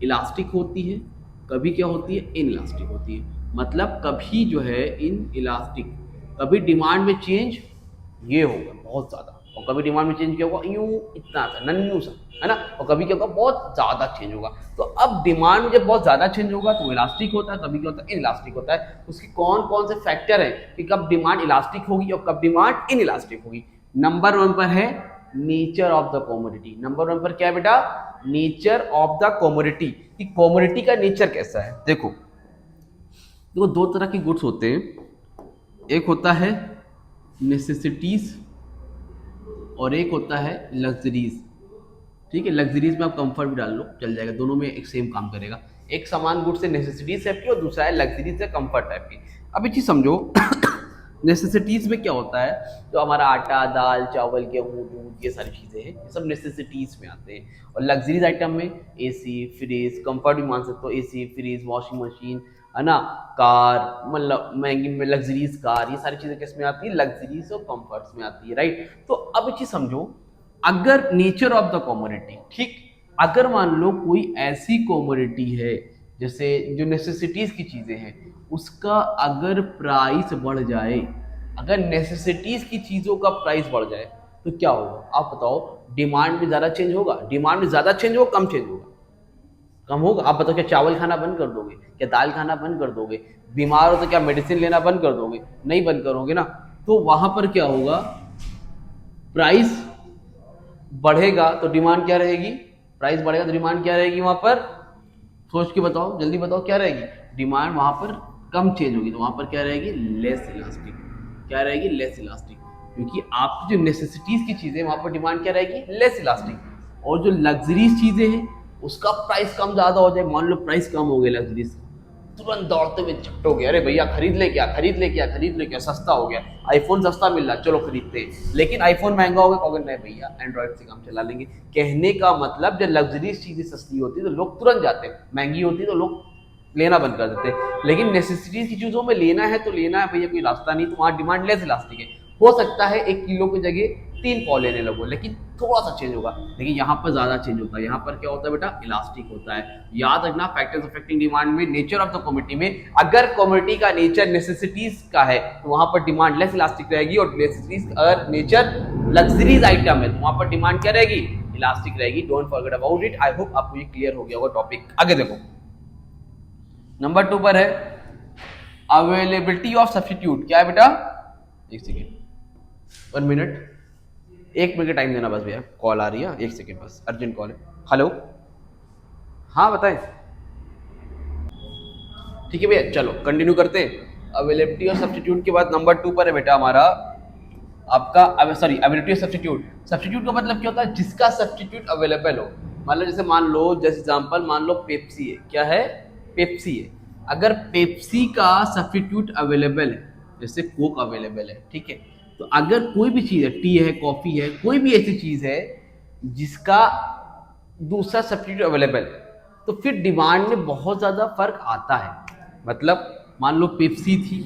इलास्टिक होती है, कभी क्या होती है, इन इलास्टिक होती है। मतलब कभी जो है इन इलास्टिक, कभी डिमांड में चेंज ये होगा बहुत ज्यादा, और कभी डिमांड में चेंज क्या होगा, यूं इतना सा नन्नू सा, है ना, और कभी क्या होगा बहुत ज्यादा चेंज होगा। तो अब डिमांड में जब बहुत ज्यादा चेंज होगा तो इलास्टिक होता है, कभी क्या होता है, इन इलास्टिक होता है। उसके कौन कौन से फैक्टर है कि कब डिमांड इलास्टिक होगी और कब डिमांड इन इलास्टिक होगी। नंबर 1 पर है nature of the commodity. Number 1 पर क्या है बेटा, नेचर ऑफ द कमोडिटी, कि कमोडिटी का नेचर कैसा है। देखो देखो दो तरह के गुड्स होते हैं, एक होता है नेसेसिटीज और एक होता है लग्जरीज, ठीक है। लग्जरीज में आप कंफर्ट भी डाल लो चल जाएगा, दोनों में एक सेम काम करेगा। एक समान गुड्स है नेसेसिटीज टाइप की और दूसरा है लग्जरीज है कंफर्ट टाइप की। अब एक चीज समझो नेसेसिटीज में क्या होता है, जो हमारा आटा दाल चावल गेहूँ दूध ये सारी चीज़ें हैं, ये सब नेसेसिटीज में आते हैं। और लग्जरीज आइटम में एसी फ्रिज, कंफर्ट भी मान सकते हो, एसी फ्रिज वॉशिंग मशीन, है ना, कार, मतलब महंगी में लग्जरीज कार, ये सारी चीज़ें किस में आती है, लग्जरीज और कंफर्ट्स में आती है, राइट। तो अब एक चीज़ समझो, अगर नेचर ऑफ द कमोडिटी, ठीक, अगर मान लो कोई ऐसी कमोडिटी है जैसे जो नेसेसिटीज की चीजें हैं, उसका अगर प्राइस बढ़ जाए, अगर नेसेसिटीज की चीजों का प्राइस बढ़ जाए तो क्या होगा आप बताओ, डिमांड में ज्यादा चेंज होगा, डिमांड में ज्यादा चेंज होगा, कम चेंज होगा, कम होगा। आप बताओ क्या चावल खाना बंद कर दोगे, क्या दाल खाना बंद कर दोगे, बीमार हो तो क्या मेडिसिन लेना बंद कर दोगे, नहीं बंद करोगे ना। तो वहां पर क्या होगा, प्राइस बढ़ेगा तो डिमांड क्या रहेगी, प्राइस बढ़ेगा तो डिमांड क्या रहेगी, वहां पर सोच के बताओ, जल्दी बताओ क्या रहेगी, डिमांड वहां पर कम चेंज होगी, तो वहां पर क्या रहेगी, लेस इलास्टिक, क्या रहेगी, लेस इलास्टिक। क्योंकि आपकी जो नेसेसिटीज की चीजें वहां पर डिमांड क्या रहेगी, लेस इलास्टिक। और जो लग्जरीज चीजें हैं उसका प्राइस कम ज्यादा हो जाए, मान लो प्राइस कम हो गया लग्जरीज, तुरंत दौड़ते हुए झपटोगे, अरे भैया खरीद ले क्या, खरीद ले क्या, खरीद ले क्या, सस्ता हो गया, आईफोन सस्ता मिल रहा, चलो खरीदते हैं। लेकिन आईफोन महंगा हो गया, कहोगे नहीं भैया एंड्रॉइड से काम चला लेंगे। कहने का मतलब जब लग्जरीज चीजें सस्ती होती है तो लोग तुरंत जाते हैं, महंगी होती है तो लोग लेना बंद कर देते हैं। लेकिन नेसेसिटीज की चीजों में लेना है तो लेना है भैया, कोई रास्ता नहीं, तो वहां डिमांड लेस इलास्टिक है। हो सकता है 1 किलो की जगह 3 पाव लेने लगो, लेकिन थोड़ा सा चेंज होगा, लेकिन यहाँ पर ज्यादा चेंज होता है। यहाँ पर क्या होता है बेटा, इलास्टिक होता है। याद रखना फैक्टर्स अफेक्टिंग डिमांड में नेचर ऑफ द कमोडिटी में, अगर कमोडिटी का नेचर नेसेसिटीज का है तो वहां पर डिमांड लेस इलास्टिक रहेगी, और नेसेसिटीज अगर नेचर लग्जरीज आइटम है तो वहां पर डिमांड क्या रहेगी, इलास्टिक रहेगी। Don't forget about it. I hope आपको ये क्लियर हो गया होगा टॉपिक। आगे देखो, नंबर 2 पर है अवेलेबिलिटी ऑफ सब्स्टिट्यूट। क्या है बेटा, एक सेकेंड, 1 मिनट, 1 मिनट का टाइम देना बस भैया, कॉल आ रही है, 1 सेकेंड बस, अर्जेंट कॉल है। हेलो, हाँ बताएं, ठीक है भैया, चलो कंटिन्यू करते हैं। अवेलेबिलिटी और सब्स्टिट्यूट के बाद नंबर 2 पर है बेटा हमारा आपका, sorry, availability of substitute. Substitute का मतलब क्या होता है, जिसका सब्स्टिट्यूट अवेलेबल हो। मतलब जैसे मान लो, जैसे एग्जांपल मान लो पेप्सी है, क्या है, पेप्सी है। अगर पेप्सी का सब्स्टिट्यूट अवेलेबल है, जैसे कोक अवेलेबल है, ठीक है, तो अगर कोई भी चीज़ है, टी है, कॉफ़ी है, कोई भी ऐसी चीज़ है जिसका दूसरा सब्स्टिट्यूट अवेलेबल, तो फिर डिमांड में बहुत ज़्यादा फर्क आता है। मतलब मान लो पेप्सी थी,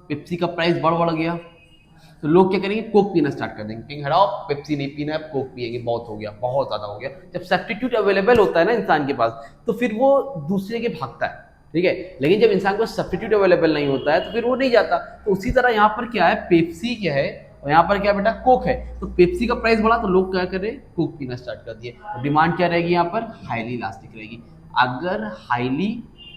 पेप्सी का प्राइस बढ़ गया, तो लोग क्या करेंगे, कोक पीना स्टार्ट कर देंगे, कहेंगे हटाओ पेप्सी नहीं पीना है, कोक पिएंगे, बहुत हो गया, बहुत ज़्यादा हो गया। जब सब्स्टिट्यूट अवेलेबल होता है ना इंसान के पास, तो फिर वो दूसरे के भागता है, ठीक है। लेकिन जब इंसान को सब्स्टिट्यूट अवेलेबल नहीं होता है तो फिर वो नहीं जाता। तो उसी तरह यहाँ पर क्या है, पेप्सी क्या है और यहाँ पर क्या बेटा, कोक है। तो पेप्सी का प्राइस बढ़ा तो लोग क्या करें, कोक पीना स्टार्ट कर दिए। तो डिमांड क्या रहेगी यहाँ पर, हाईली इलास्टिक रहेगी। अगर हाईली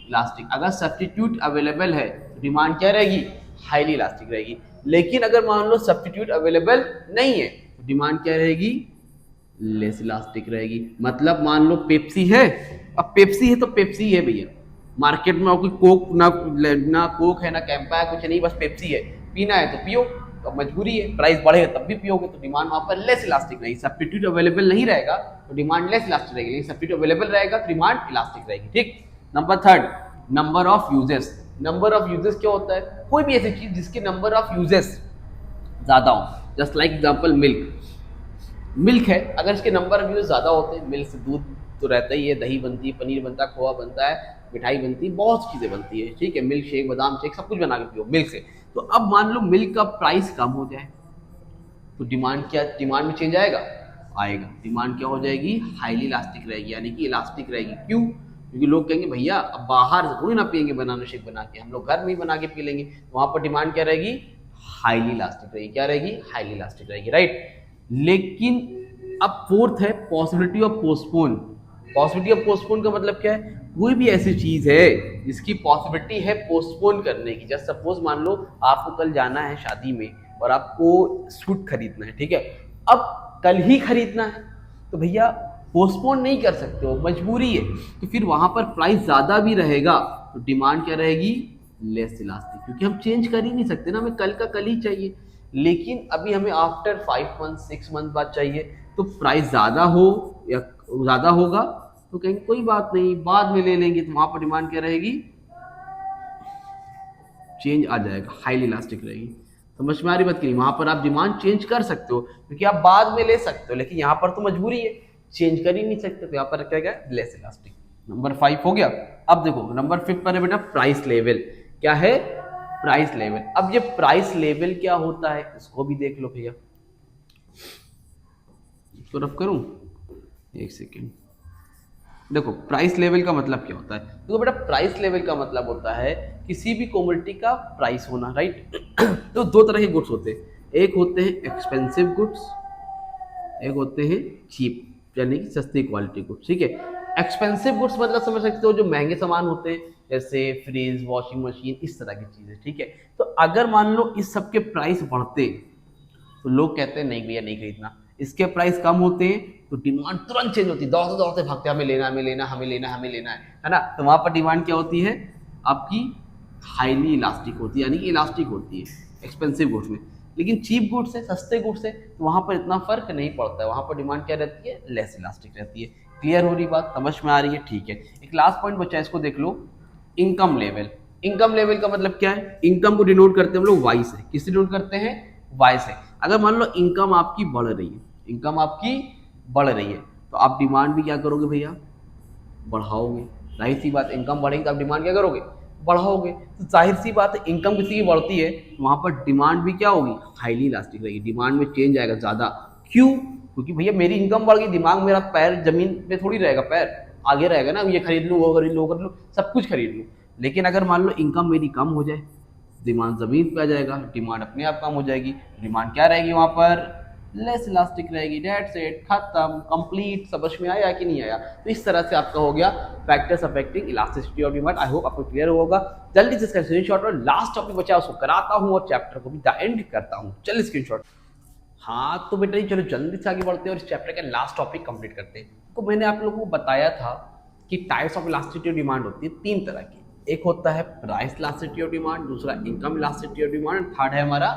इलास्टिक, अगर सब्स्टिट्यूट अवेलेबल है तो डिमांड क्या रहेगी, हाईली इलास्टिक रहेगी। लेकिन अगर मान लो सब्स्टिट्यूट अवेलेबल नहीं है तो डिमांड क्या रहेगी, लेस इलास्टिक रहेगी। मतलब मान लो पेप्सी है, अब पेप्सी है तो पेप्सी है भैया, मार्केट में और कोई कोक ना कोक है ना कैंपा है, कुछ नहीं, बस पेप्सी है, पीना है तो पियो, तो मजबूरी है, प्राइस बढ़ेगा तब भी पियोगे, तो डिमांड वहां पर लेस इलास्टिक रहेगी। सब्स्टिट्यूट अवेलेबल नहीं रहेगा तो डिमांड लेस इलास्टिक रहेगी, लेकिन सब्स्टिट्यूट अवेलेबल रहेगा तो डिमांड इलास्टिक रहेगी। ठीक। Number third, number of uses. Number of uses क्या होता है? कोई भी ऐसी चीज जिसके नंबर ऑफ यूजेस ज्यादा हो, just like example milk. Milk है, अगर इसके नंबर ऑफ यूज ज्यादा होते हैं, मिल्क से दूध तो रहता ही है, दही बनती है, पनीर बनता है, खोआ बनता है, मिठाई बनती है, बहुत सी चीजें बनती है, ठीक है, मिल्क शेक, बादाम शेक, सब कुछ बना के पियो मिल्क से। तो अब मान लो मिल्क का प्राइस कम हो जाए तो डिमांड में चेंज आएगा, आएगा। डिमांड क्या हो जाएगी? हाईली इलास्टिक रहेगी, यानी कि इलास्टिक रहेगी। क्यों? क्योंकि लोग कहेंगे भैया अब बाहर से थोड़ी ना पियेंगे बनाना शेक बना के, हम लोग घर में ही बना के पी लेंगे, तो वहां पर डिमांड क्या रहेगी? हाईली इलास्टिक रहेगी। क्या रहेगी? हाईली इलास्टिक रहेगी, राइट। लेकिन अब फोर्थ है possibility of postpone. Possibility of postpone का मतलब क्या है? कोई भी ऐसी चीज है जिसकी पॉसिबिलिटी है पोस्टपोन करने की। जैसे सपोज मान लो आपको कल जाना है शादी में और आपको सूट खरीदना है, ठीक है, अब कल ही खरीदना है तो भैया पोस्टपोन नहीं कर सकते हो, मजबूरी है, तो फिर वहां पर प्राइस ज्यादा भी रहेगा तो डिमांड क्या रहेगी? लेस इलास्टिक, क्योंकि हम चेंज कर ही नहीं सकते ना, हमें कल का कल ही चाहिए। लेकिन अभी हमें आफ्टर 5 मंथ 6 मंथ बाद चाहिए, तो प्राइस ज्यादा हो या ज्यादा होगा तो कहेंगे कोई बात नहीं बाद में ले लेंगे, तो वहां पर डिमांड क्या रहेगी? चेंज आ जाएगा, हाईली इलास्टिक रहेगी। समझ में आ रही बात की नहीं? वहां पर आप डिमांड चेंज कर सकते हो क्योंकि आप बाद में ले सकते हो, लेकिन यहाँ पर तो मजबूरी है, चेंज कर ही नहीं सकते, तो यहाँ पर क्या गया? Less elastic. नंबर 5 हो गया। अब देखो नंबर 5 पर है बेटा प्राइस लेवल। क्या है? Price level. अब ये प्राइस लेवल क्या होता है इसको भी देख लो भैया, इसको रफ करूं, एक सेकेंड। देखो प्राइस लेवल का मतलब क्या होता है? देखो बेटा प्राइस लेवल का मतलब होता है किसी भी कमोडिटी का प्राइस होना, राइट। तो दो तरह के गुड्स होते हैं, एक होते हैं एक्सपेंसिव गुड्स, एक होते हैं चीप, यानी कि सस्ती क्वालिटी गुड्स, ठीक है। एक्सपेंसिव गुड्स मतलब समझ सकते हो जो महंगे सामान होते हैं, जैसे फ्रिज, वॉशिंग मशीन, इस तरह की चीजें, ठीक है। तो अगर मान लो इस सब के प्राइस बढ़ते तो लोग कहते हैं नहीं भैया नहीं खरीदना, इसके प्राइस कम होते हैं तो डिमांड तुरंत चेंज होती है, दौड़ते दौड़ते भागते हमें लेना हमें लेना हमें लेना हमें लेना है ना। तो वहां पर डिमांड क्या होती है आपकी? हाईली इलास्टिक होती है, यानी कि इलास्टिक होती है एक्सपेंसिव गुड्स में। लेकिन चीप गुड्स है, सस्ते गुड्स है, तो वहां पर इतना फर्क नहीं पड़ता है, वहां पर डिमांड क्या रहती है? लेस इलास्टिक रहती है। क्लियर हो रही बात? समझ में आ रही है? ठीक है। एक लास्ट पॉइंट बचा है, इसको देख लो, इनकम लेवल। इनकम लेवल का मतलब क्या है? इनकम को डिनोट करते हैं हम लोग वाई से। किससे डिनोट करते हैं? वाई से। अगर मान लो इनकम आपकी बढ़ रही है, इनकम आपकी बढ़ रही है, तो आप डिमांड भी क्या करोगे भैया? बढ़ाओगे। जाहिर सी बात, इनकम बढ़ेगी तो आप डिमांड क्या करोगे? बढ़ाओगे। तो जाहिर सी बात है इनकम किसी की बढ़ती है तो वहां पर डिमांड भी क्या होगी? हाईली इलास्टिक रहेगी, डिमांड में चेंज आएगा ज्यादा। क्यों? क्योंकि भैया मेरी इनकम बढ़ गई, दिमाग मेरा पैर जमीन पे थोड़ी रहेगा, पैर आगे रहेगा ना, ये खरीद लूँ वो खरीद लूँ वो खरीद लूँ, सब कुछ खरीद लूँ। लेकिन अगर मान लो इनकम मेरी कम हो जाए, डिमांड जमीन पे आ जाएगा, डिमांड अपने आप कम हो जाएगी, डिमांड क्या रहेगी वहां पर? लेस इलास्टिक रहेगी। डेट्स इट, खत्म, कंप्लीट। समझ में आया कि नहीं आया? तो इस तरह से आपका हो गया factors affecting elasticity of demand. I hope आपको क्लियर होगा। जल्दी से इसका स्क्रीनशॉट और लास्ट टॉपिक बचा उसको कराता हूं और चैप्टर को भी द एंड करता हूं। चलिए स्क्रीनशॉट। हाँ तो बेटा चलो जल्दी से आगे बढ़ते हैं और इस चैप्टर का लास्ट टॉपिक कंप्लीट करते हैं। तो मैंने आप लोगों को बताया था कि types of elasticity of demand होती है 3 तरह की। एक होता है प्राइस इलास्टिसिटी ऑफ डिमांड, दूसरा income elasticity of demand, third है हमारा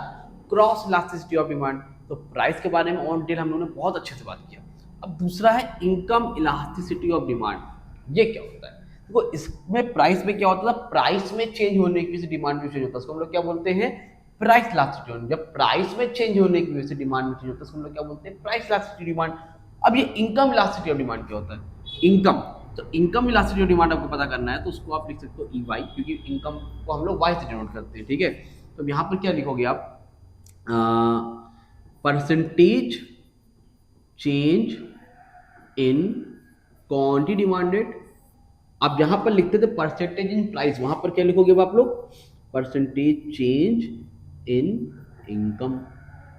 क्रॉस इलास्टिसिटी ऑफ डिमांड। तो प्राइस के बारे में ऑन डिटेल हम लोगों ने बहुत अच्छे से बात किया। अब दूसरा है इनकम इलास्टिसिटी ऑफ डिमांड। ये क्या होता है? देखो इसमें प्राइस में क्या होता है? प्राइस में चेंज होने की वजह से डिमांड में चेंज होता है, उसको हम लोग क्या बोलते हैं? Price elasticity. जब प्राइस में चेंज होने की वजह से डिमांड में चेंज होता है उसको हम लोग क्या बोलते हैं? Price elasticity demand. अब ये इनकम इलास्टिसिटी ऑफ डिमांड क्या होता है? इनकम, तो इनकम इलास्टिसिटी ऑफ डिमांड आपको पता करना है तो उसको आप लिख सकते हो ई वाई, क्योंकि इनकम को हम लोग वाई से डिनोट करते हैं, ठीक है। तो यहाँ पर क्या लिखोगे आप? Percentage change in quantity demanded. आप जहां पर लिखते थे परसेंटेज इन प्राइस, वहां पर क्या लिखोगे आप लोग? परसेंटेज चेंज इन इनकम।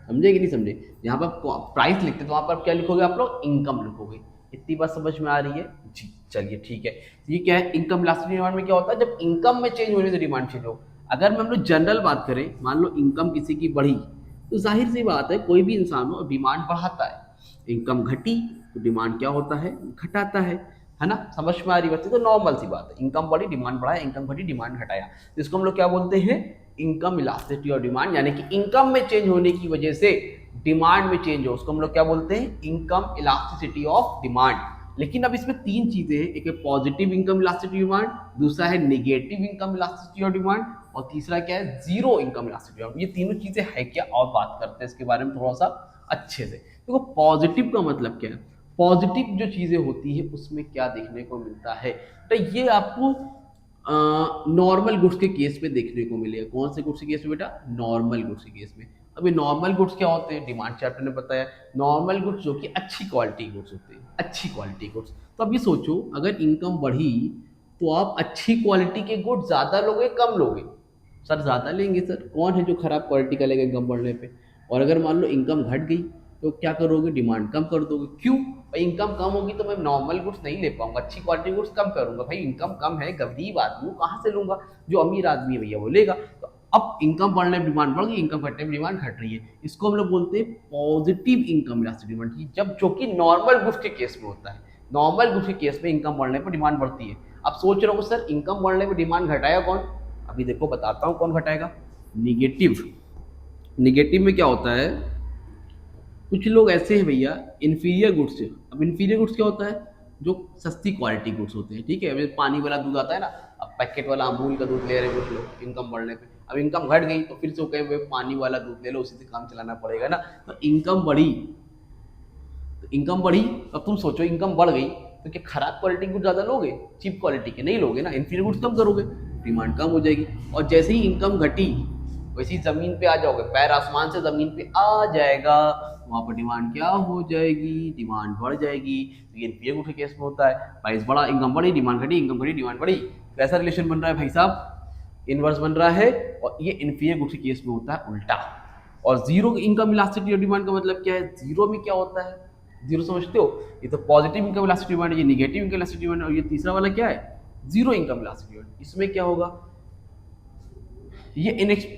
समझे कि नहीं समझे? जहां पर प्राइस लिखते तो वहां पर क्या लिखोगे आप लोग? इनकम लिखोगे। इतनी बात समझ में आ रही है जी? चलिए ठीक है। ये क्या है? इनकम इलास्टिसिटी डिमांड में क्या होता है? जब इनकम में चेंज होने से डिमांड चेंज हो। अगर हम लोग जनरल बात करें, मान लो इनकम किसी की बढ़ी तो जाहिर सी बात है कोई भी इंसान हो डिमांड बढ़ाता है। इनकम घटी तो डिमांड क्या होता है, घटाता है ना। समझ में आ रही बात है? तो नॉर्मल सी बात है, इनकम बढ़ी डिमांड बढ़ाया, इनकम घटी डिमांड घटाया, तो इसको हम लोग क्या बोलते हैं, इनकम इलास्टिसिटी ऑफ डिमांड, यानी कि इनकम में चेंज होने की वजह से डिमांड में चेंज हो, उसको हम लोग क्या बोलते हैं, इनकम इलास्टिसिटी ऑफ डिमांड। लेकिन अब इसमें तीन चीजें हैं, एक है पॉजिटिव इनकम इलास्टिसिटी डिमांड, दूसरा है negative income elasticity of demand, और तीसरा क्या है, जीरो इनकम इलास्टिसिटी ऑफ। ये तीनों चीजें है क्या, और बात करते हैं इसके बारे में थोड़ा सा अच्छे से। देखो पॉजिटिव का मतलब क्या है, पॉजिटिव जो चीजें होती है उसमें क्या देखने को मिलता है, तो ये आपको नॉर्मल गुड्स के केस में देखने को मिलेगा। कौन से गुड्स के केस में बेटा, नॉर्मल गुड्स के केस में। अब ये नॉर्मल गुड्स क्या होते हैं, डिमांड चैप्टर ने बताया, नॉर्मल गुड्स जो कि अच्छी क्वालिटी गुड्स होते हैं, अच्छी क्वालिटी गुड्स। तो अब ये सोचो, अगर इनकम बढ़ी तो आप अच्छी क्वालिटी के गुड्स ज्यादा लोगे कम लोगे, सर ज्यादा लेंगे सर, कौन है जो खराब क्वालिटी का लेगा इनकम बढ़ने पे। और अगर मान लो इनकम घट गई तो क्या करोगे, डिमांड कम कर दोगे। क्यों भाई, इनकम कम होगी तो मैं नॉर्मल गुड्स नहीं ले पाऊंगा, अच्छी क्वालिटी गुड्स कम करूंगा। भाई इनकम कम है, गरीब आदमी हूँ, कहाँ से लूंगा, जो अमीर आदमी है भैया वो लेगा। तो अब इनकम बढ़ने में डिमांड बढ़ गई, इनकम घटने में डिमांड घट रही है, इसको हम लोग बोलते हैं पॉजिटिव इनकम इलास्टिसिटी डिमांड, जब जो कि नॉर्मल गुड्स के केस में होता है। नॉर्मल गुड्स के केस में इनकम बढ़ने पर डिमांड बढ़ती है। अब सोच रहे हो सर इनकम बढ़ने में डिमांड घटाया कौन, अभी देखो बताता हूँ कौन घटाएगा, निगेटिव। निगेटिव में क्या होता है, कुछ लोग ऐसे हैं भैया इन्फीरियर गुड्स से। अब इन्फीरियर गुड्स क्या होता है, जो सस्ती क्वालिटी गुड्स होते हैं, ठीक है। अभी पानी वाला दूध आता है ना, अब पैकेट वाला अमूल का दूध ले रहे हैं कुछ लोग इनकम बढ़ने पे, अब इनकम घट गई तो फिर से वो कहे पानी वाला दूध ले लो, उसी से काम चलाना पड़ेगा ना। तो इनकम बढ़ी, तो इनकम बढ़ी, अब तुम सोचो इनकम बढ़ गई तो क्या खराब क्वालिटी गुड ज्यादा लोगे, चीप क्वालिटी के नहीं लोगे ना, इन्फीरियर गुड्स कम करोगे, डिमांड कम हो जाएगी। और जैसे ही इनकम घटी वैसे ही जमीन पे आ जाओगे, पैर आसमान से जमीन पे आ जाएगा, वहां पर डिमांड क्या हो जाएगी, डिमांड बढ़ जाएगी। तो ये इन्फीरियर गुड्स के केस में होता है, प्राइस बढ़ा इनकम बढ़ी, डिमांड घटी, इनकम घटी डिमांड बढ़ी। कैसा रिलेशन बन रहा है भाई साहब, इनवर्स बन रहा है। और ये इन्फीरियर गुड्स के केस में होता है उल्टा। और जीरो इनकम इलास्टिसिटी डिमांड का मतलब क्या है, जीरो में क्या होता है, जीरो समझते हो, ये तो पॉजिटिव इनकम इलास्टिसिटी डिमांड है, ये नेगेटिव इनकम इलास्टिसिटी डिमांड है, और ये तीसरा वाला क्या है, जीरो इनकम इलास्टिसिटी डिमांड। इसमें क्या होगा, ये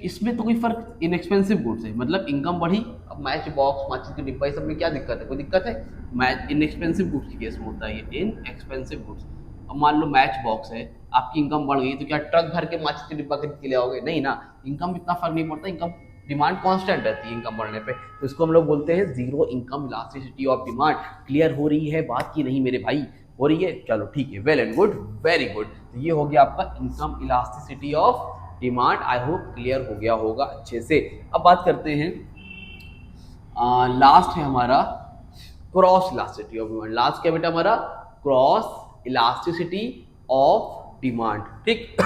इसमें तो कोई फर्क, इनएक्सपेंसिव गुड्स है, मतलब इनकम बढ़ी, अब मैच बॉक्स माचिस के डिब्बा सब में क्या दिक्कत है, कोई दिक्कत है, मैच इनएक्सपेंसिव गुड्स के केस में होता है ये इनएक्सपेंसिव गुड्स। अब मान लो मैच बॉक्स है, आपकी इनकम बढ़ गई तो क्या ट्रक भर के माचिस के डिब्बा खरीद के ले आओगे, नहीं ना, इनकम इतना फर्क नहीं पड़ता, इनकम डिमांड कांस्टेंट रहती है इनकम बढ़ने पे। तो इसको हम लोग बोलते हैं zero income elasticity of demand. Clear हो रही है बात की नहीं मेरे भाई, हो रही है, चलो ठीक है, well and good, very good. तो ये हो गया आपका income elasticity of demand. I hope clear हो गया होगा अच्छे से। अब बात करते हैं, लास्ट है हमारा cross elasticity of demand. Last क्या बेटा हमारा, क्रॉस इलास्टिसिटी ऑफ डिमांड, ठीक।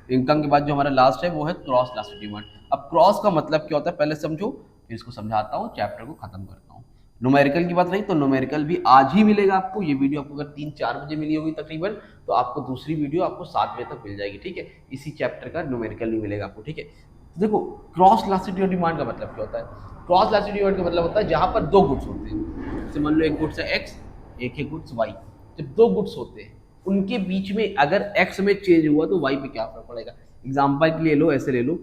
इनकम के बाद जो हमारा लास्ट है वो है क्रॉस इलास्टिसिटी डिमांड। अब क्रॉस का मतलब क्या होता है पहले समझो, फिर इसको समझाता हूँ, चैप्टर को खत्म करता हूँ। न्यूमेरिकल की बात रही तो न्यूमेरिकल भी आज ही मिलेगा आपको। ये वीडियो आपको अगर 3-4 बजे मिली होगी तकरीबन, तो आपको दूसरी वीडियो आपको 7 बजे तक मिल जाएगी, ठीक है। इसी चैप्टर का न्यूमेरिकल भी मिलेगा आपको, ठीक है। तो देखो क्रॉस इलास्टिसिटी ऑफ डिमांड का मतलब क्या होता है, क्रॉस इलास्टिसिटी ऑफ डिमांड का मतलब होता है जहां पर दो गुड्स होते हैं, जैसे मान लो एक गुड्स है एक्स, एक है गुड्स वाई। जब दो गुड्स होते हैं उनके बीच में अगर एक्स में चेंज हुआ तो वाई पे क्या फर्क पड़ेगा। एग्जाम्पल के लिए लो, ऐसे ले लो,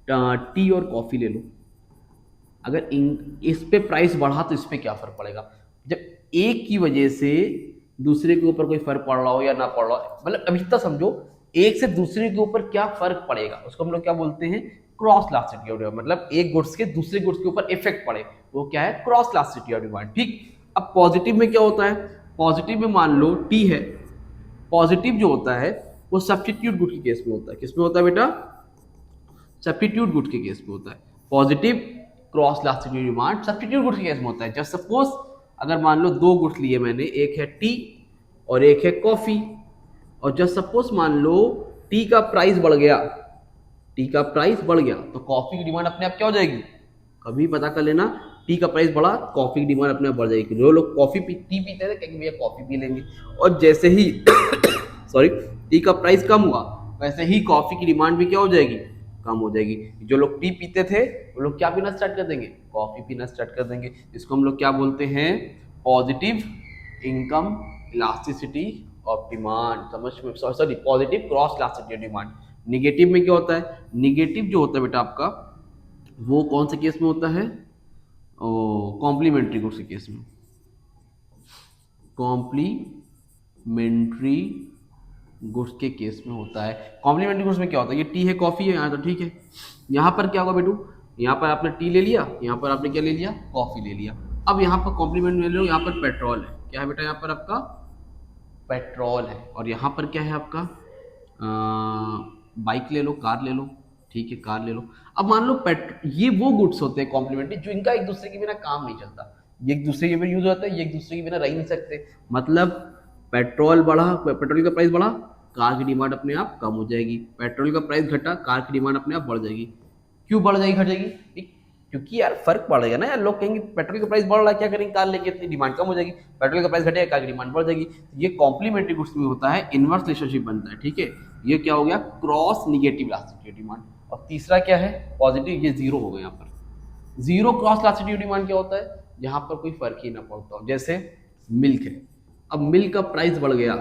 टी और कॉफी ले लो, अगर इस पे प्राइस बढ़ा तो इस पे क्या फर्क पड़ेगा। जब एक की वजह से दूसरे के ऊपर कोई फर्क पड़ रहा हो या ना पड़ रहा हो, मतलब अभी तक समझो एक से दूसरे के ऊपर क्या फर्क पड़ेगा, उसको हम लोग क्या बोलते हैं, क्रॉस इलास्टिसिटी ऑफ डिमांड। मतलब एक गुड्स के दूसरे गुड्स के ऊपर इफेक्ट पड़े, वो क्या है, क्रॉस इलास्टिसिटी ऑफ डिमांड, ठीक। अब पॉजिटिव में क्या होता है, पॉजिटिव में मान लो टी है, पॉजिटिव जो होता है वो सब्स्टिट्यूट गुड के केस में होता है। किसमें होता है बेटा, सब्स्टिट्यूट गुड के केस में होता है। Positive cross elasticity demand substitute goods के केस में होता है। जब सपोज अगर मान लो दो गुड्स लिए मैंने, एक है टी और एक है कॉफी, और जब सपोज मान लो टी का प्राइस बढ़ गया, टी का प्राइस बढ़ गया तो कॉफी की डिमांड अपने आप क्या हो जाएगी, कभी पता कर लेना, टी का प्राइस बढ़ा कॉफी की डिमांड अपने आप बढ़ जाएगी। जो लोग कॉफी टी पीते थे कहेंगे भैया कॉफी पी लेंगे, और जैसे ही सॉरी टी का प्राइस कम हुआ वैसे ही कॉफी की डिमांड भी क्या हो जाएगी, कम हो जाएगी। जो लोग टी पीते थे वो लोग क्या पीना स्टार्ट कर देंगे, कॉफी पीना स्टार्ट कर देंगे। इसको हम लोग क्या बोलते हैं, positive income elasticity of demand. समझ में, sorry positive cross elasticity of demand. Negative में क्या होता है, निगेटिव जो होता है बेटा आपका वो कौन से केस में होता है, कॉम्प्लीमेंट्री गुड्स के केस में। कॉम्प्लीमेंट्री गुड्स के केस में होता है। कॉम्प्लीमेंट्री गुड्स में क्या होता है, ये टी है, कॉफी है, यहाँ तो ठीक है। यहाँ पर क्या होगा बेटू, यहाँ पर आपने टी ले लिया, यहाँ पर आपने क्या ले लिया, कॉफी ले लिया। अब यहाँ पर कॉम्प्लीमेंट में ले लो, यहाँ पर पेट्रोल है, क्या है बेटा, यहाँ पर आपका पेट्रोल है, और यहाँ पर क्या है आपका बाइक ले लो, कार ले लो, ठीक है, कार ले लो। अब मान लो ये वो गुड्स होते हैं कॉम्प्लीमेंट्री जो इनका एक दूसरे के बिना काम नहीं चलता, ये एक दूसरे के बिना यूज होता है, ये एक दूसरे के बिना रह ही नहीं सकते। मतलब पेट्रोल बढ़ा, पेट्रोल का प्राइस बढ़ा, कार की डिमांड अपने आप कम हो जाएगी, पेट्रोल का प्राइस घटा, कार की डिमांड अपने आप बढ़ जाएगी। क्यों बढ़ जाएगी, घट जाएगी, क्योंकि यार फर्क पड़ेगा ना यार, लोग कहेंगे पेट्रोल का प्राइस बढ़ रहा है, क्या करेंगे, कार लेके इतनी डिमांड कम हो जाएगी, पेट्रोल का प्राइस घटेगा, कार की डिमांड बढ़ जाएगी। ये कॉम्प्लीमेंट्री गुड्स में होता है, इनवर्स रिलेशनशिप बनता है, ठीक है। ये क्या हो गया, क्रॉस निगेटिव इलास्टिसिटी डिमांड। और तीसरा क्या है, पॉजिटिव, ये जीरो हो गया। यहाँ पर जीरो क्रॉस इलास्टिसिटी डिमांड क्या होता है, यहाँ पर कोई फर्क ही ना पड़ता हो। जैसे मिल्क है, अब मिल्क का प्राइस बढ़ गया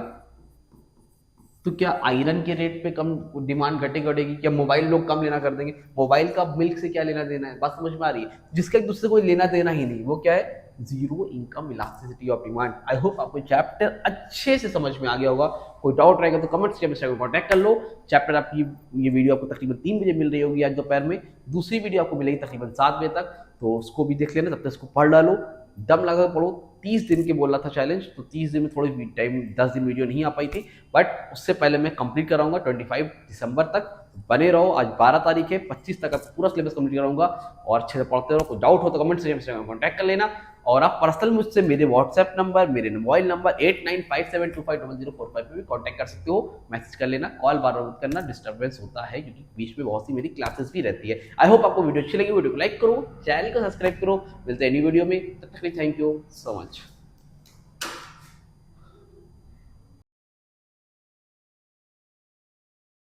तो क्या आयरन के रेट पे कम डिमांड घटेगी, क्या मोबाइल लोग कम लेना कर देंगे, मोबाइल का मिल्क से क्या लेना देना है, बात समझ में आ रही है। जिसका एक दूसरे को लेना देना ही नहीं, वो क्या है, zero income elasticity of demand. I hope आपको चैप्टर अच्छे से समझ में आ गया होगा। कोई डाउट रहेगा तो कमेंट सेक्शन में कॉन्टैक्ट कर लो। चैप्टर आपकी ये वीडियो आपको तकरीबन 3 बजे मिल रही होगी आज दोपहर में, दूसरी वीडियो आपको मिलेगी तकरीबन 7 बजे तक, तो उसको भी देख लेना, तब तक इसको पढ़ डालो, दम लगा पढ़ो। 30 दिन के बोला था चैलेंज, तो 30 दिन में थोड़ी टाइम, 10 दिन वीडियो नहीं आ पाई थी, बट उससे पहले मैं कंप्लीट कराऊंगा 25 दिसंबर तक। बने रहो, आज 12 तारीख है, 25 तक पूरा सिलेबस कंप्लीट कराऊंगा, और अच्छे से पढ़ते रहो। कोई डाउट हो तो कमेंट सेक्शन में कॉन्टैक्ट कर लेना, और आप पर्सनल मुझसे मेरे व्हाट्सएप नंबर, मेरे मोबाइल नंबर 8957250045 पे भी कॉन्टैक्ट कर सकते हो, मैसेज कर लेना। कॉल बार बार मत करना, डिस्टर्बेंस होता है क्योंकि बीच में बहुत सी मेरी क्लासेस भी रहती है। आई होप आपको वीडियो अच्छी लगी, वीडियो को लाइक करो, चैनल को सब्सक्राइब करो। मिलते हैं न्यू वीडियो में, तब तक के लिए थैंक यू सो मच।